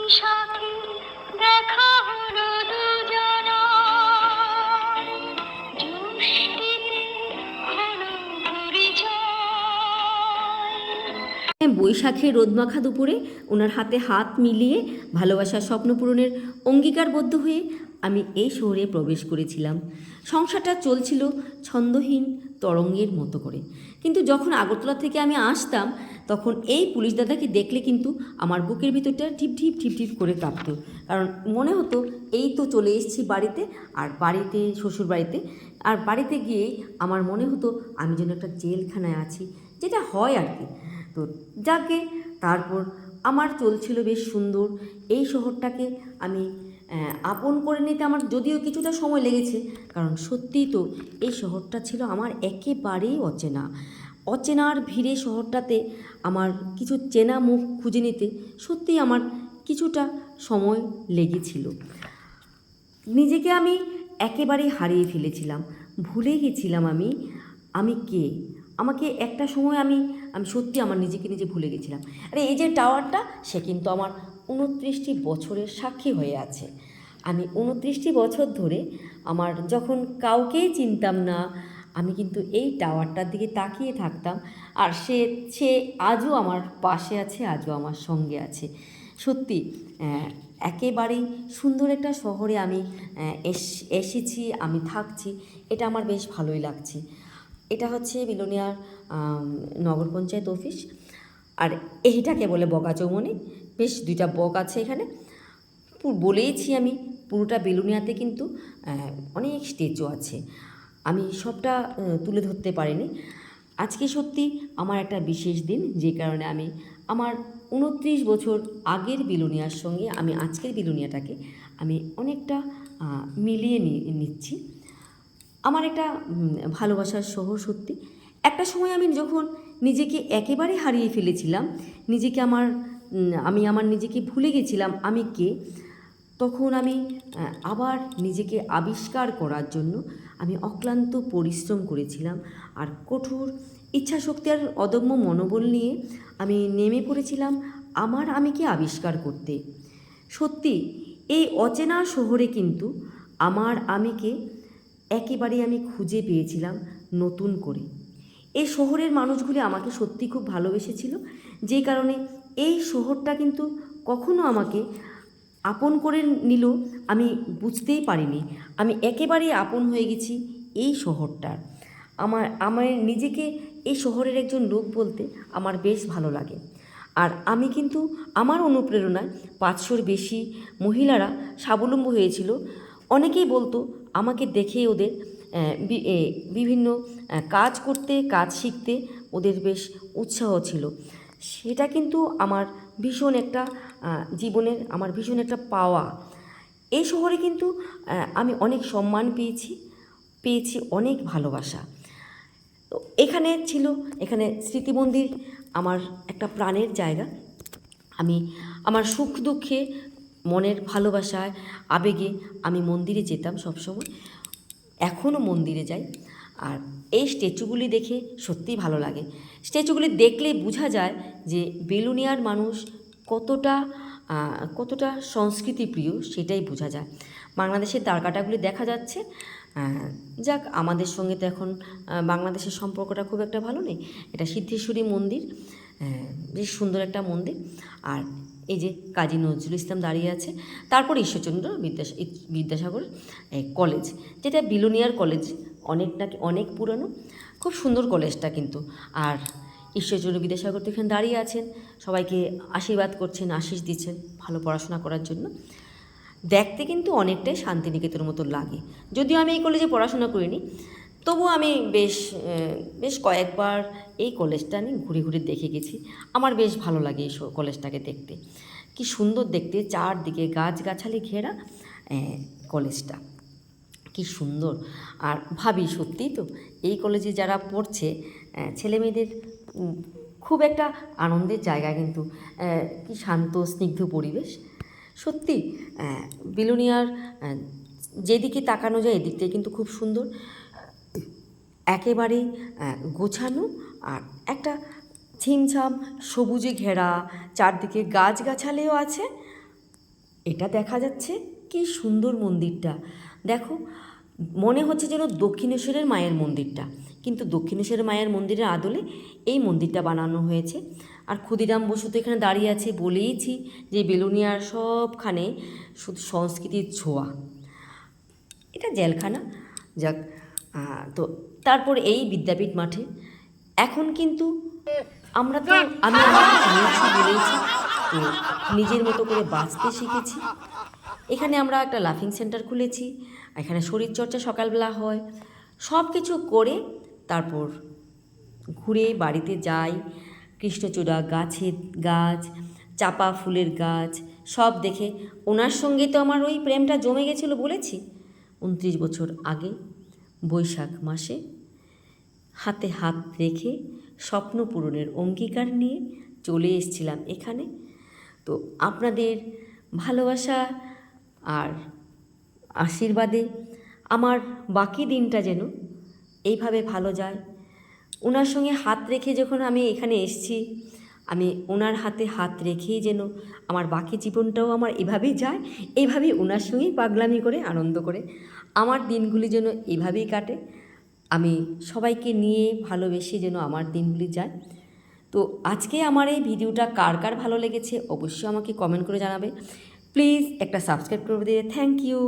বৈশাখে দেখা হলো দুজনা, জ্যৈষ্ঠীতে হলো পরিচয়। বৈশাখের রোদমাখা দুপুরে ওনার হাতে হাত মিলিয়ে ভালোবাসার স্বপ্ন পূরণের অঙ্গীকারবদ্ধ হয়ে আমি এই শহরে প্রবেশ করেছিলাম। সংসারটা চলছিল ছন্দহীন তরঙ্গের মতো করে। কিন্তু যখন আগরতলা থেকে আমি আসতাম তখন এই পুলিশ দাদাকে দেখলে কিন্তু আমার বুকের ভিতরটা ঢিপ ঢিপ ঢিপ ঢিপ করে কাঁপত। কারণ মনে হতো এই তো চলে এসেছি বাড়িতে, আর বাড়িতে শ্বশুর বাড়িতে, আর বাড়িতে গিয়ে আমার মনে হতো আমি যেন একটা জেলখানায় আছি, যেটা হয় আর কি। তো যাকে তারপর আমার চলছিল বেশ সুন্দর। এই শহরটাকে আমি আপন করে নিতে আমার যদিও কিছুটা সময় লেগেছে, কারণ সত্যিই তো এই শহরটা ছিল আমার একেবারেই অচেনা। অচেনার ভিড়ে শহরটাতে আমার কিছু চেনা মুখ খুঁজে নিতে সত্যিই আমার কিছুটা সময় লেগেছিল। নিজেকে আমি একেবারেই হারিয়ে ফেলেছিলাম, ভুলে গেছিলাম আমি কে। আমাকে একটা সময় আমি আমি সত্যি আমার নিজেকে নিজে ভুলে গেছিলাম। আরে এই যে টাওয়ারটা, সে কিন্তু আমার 29টি বছরের সাক্ষী হয়ে আছে। আমি 29টি বছর ধরে আমার যখন কাউকেই চিনতাম না, আমি কিন্তু এই টাওয়ারটার দিকে তাকিয়ে থাকতাম, আর সে সে আজও আমার পাশে আছে, আজও আমার সঙ্গে আছে। সত্যি একেবারেই সুন্দর একটা শহরে আমি এসেছি, আমি থাকছি, এটা আমার বেশ ভালোই লাগছে। এটা হচ্ছে বিলোনিয়ার নগর পঞ্চায়েত অফিস, আর এইটাকে বলে বগা চৌমনি। বেশ দুইটা বক আছে এখানে। বলেইছি আমি পুরোটা বেলুনিয়াতে কিন্তু অনেক স্ট্যাচু আছে, আমি সবটা তুলে ধরতে পারিনি। আজকে সত্যি আমার একটা বিশেষ দিন, যে কারণে আমি আমার 29 বছর আগের বিলোনিয়ার সঙ্গে আমি আজকের বিলোনিয়াটাকে আমি অনেকটা মিলিয়ে নিচ্ছি। আমার একটা ভালোবাসার শহর সত্যি। একটা সময় আমি যখন নিজেকে একেবারে হারিয়ে ফেলেছিলাম, নিজেকে আমি আমার নিজেকে ভুলে গেছিলাম আমি কে, তখন আমি আবার নিজেকে আবিষ্কার করার জন্য আমি অক্লান্ত পরিশ্রম করেছিলাম, আর কঠোর ইচ্ছাশক্তি আর অদম্য মনোবল নিয়ে আমি নেমে পড়েছিলাম আমিকে আবিষ্কার করতে। সত্যি এই অচেনা শহরে কিন্তু আমিকে একেবারে আমি খুঁজে পেয়েছিলাম নতুন করে। এই শহরের মানুষগুলি আমাকে সত্যি খুব ভালোবেসেছিল, যে কারণে এই শহরটা কিন্তু কখনো আমাকে আপন করে নিল আমি বুঝতেই পারিনি। আমি একেবারেই আপন হয়ে গেছি এই শহরটার। আমার নিজেকে এই শহরের একজন লোক বলতে আমার বেশ ভালো লাগে। আর আমি কিন্তু আমার অনুপ্রেরণায় 500-র বেশি মহিলারা স্বাবলম্বী হয়েছিল। অনেকেই বলতো আমাকে দেখে ওদের বিভিন্ন কাজ করতে, কাজ শিখতে ওদের বেশ উৎসাহ ছিল। সেটা কিন্তু আমার ভীষণ একটা জীবনের আমার ভীষণ একটা পাওয়া। এই শহরে কিন্তু আমি অনেক সম্মান পেয়েছি অনেক ভালোবাসা। তো এখানে স্মৃতিমন্দির আমার একটা প্রাণের জায়গা। আমি আমার সুখ দুঃখে, মনের ভালোবাসায়, আবেগে আমি মন্দিরে যেতাম সবসময়, এখনও মন্দিরে যাই। আর এই স্ট্যাচুগুলি দেখে সত্যিই ভালো লাগে। স্ট্যাচুগুলি দেখলেই বোঝা যায় যে বেলুনিয়ার মানুষ কতটা কতটা সংস্কৃতিপ্রিয়, সেটাই বোঝা যায়। বাংলাদেশের দ্বারকাটাগুলি দেখা যাচ্ছে। যাক, আমাদের সঙ্গে তো এখন বাংলাদেশের সম্পর্কটা খুব একটা ভালো নেই। এটা সিদ্ধেশ্বরী মন্দির, বেশ সুন্দর একটা মন্দির। আর এই যে কাজী নজরুল ইসলাম দাঁড়িয়ে আছে, তারপর ঈশ্বরচন্দ্র বিদ্যাসাগর কলেজ, যেটা বিলোনিয়ার কলেজ, অনেক পুরনো, খুব সুন্দর কলেজটা কিন্তু। আর ঈশ্বরচন্দ্র বিদ্যাসাগর তো এখানে দাঁড়িয়ে আছেন, সবাইকে আশীর্বাদ করছেন, আশীষ দিচ্ছেন ভালো পড়াশোনা করার জন্য। দেখতে কিন্তু অনেকটাই শান্তিনিকেতনের মতো লাগে। যদিও আমি এই কলেজে পড়াশোনা করিনি, তবু আমি বেশ কয়েকবার এই কলেজটা আমি ঘুরে ঘুরে দেখে গেছি। আমার বেশ ভালো লাগে এই কলেজটাকে দেখতে। কি সুন্দর দেখতে, চারদিকে গাছগাছালি ঘেরা কলেজটা, কি সুন্দর। আর ভাবি সত্যিই তো এই কলেজে যারা পড়ছে ছেলেমেয়েদের খুব একটা আনন্দের জায়গা, কিন্তু কি শান্ত স্নিগ্ধ পরিবেশ। সত্যি বিলোনিয়ার যেদিকে তাকানো যায় এদিকটাই কিন্তু খুব সুন্দর, একেবারেই গোছানো, আর একটা ছিমছাম সবুজে ঘেরা, চারদিকে গাছগাছালিও আছে। এটা দেখা যাচ্ছে কি সুন্দর মন্দিরটা, দেখো মনে হচ্ছে যেন দক্ষিণেশ্বরের মায়ের মন্দিরটা, কিন্তু দক্ষিণেশ্বরের মায়ের মন্দিরের আদলে এই মন্দিরটা বানানো হয়েছে। আর ক্ষুদিরাম বসু তো এখানে দাঁড়িয়ে আছে, বলেইছি যে বেলুনিয়ার সবখানে শুধু সংস্কৃতির ছোঁয়া। এটা জেলখানা, যাক। তো তারপর এই বিদ্যাপীঠ মাঠে এখন কিন্তু আমরা তো আমি আমাকে নিয়েছি বলেইছি, তো নিজের মতো করে বাঁচতে শিখেছি। এখানে আমরা একটা লাফিং সেন্টার খুলেছি, এখানে শরীরচর্চা সকালবেলা হয়, সব কিছু করে তারপর ঘুরে বাড়িতে যাই। কৃষ্ণচূড়া গাছের গাছ, চাপা ফুলের গাছ সব দেখে ওনার সঙ্গে তো আমার ওই প্রেমটা জমে গেছিলো বলেছি 29 বছর আগে বৈশাখ মাসে। হাতে হাত রেখে স্বপ্ন পূরণের অঙ্গীকার নিয়ে চলে এসেছিলাম এখানে। তো আপনাদের ভালোবাসা আর আশীর্বাদে আমার বাকি দিনটা যেন এইভাবে ভালো যায়। ওনার সঙ্গে হাত রেখে যখন আমি এখানে এসেছি, আমি ওনার হাতে হাত রেখেই যেন আমার বাকি জীবনটাও আমার এভাবেই যায়, এইভাবেই ওনার সঙ্গেই পাগলামি করে আনন্দ করে আমার দিনগুলি যেন এভাবেই কাটে। আমি সবাইকে নিয়ে ভালোবেসে যেন আমার দিনগুলি যায়। তো আজকে আমার এই ভিডিওটা কার কার ভালো লেগেছে অবশ্যই আমাকে কমেন্ট করে জানাবে। প্লিজ একটা সাবস্ক্রাইব করে দিয়ে থ্যাংক ইউ।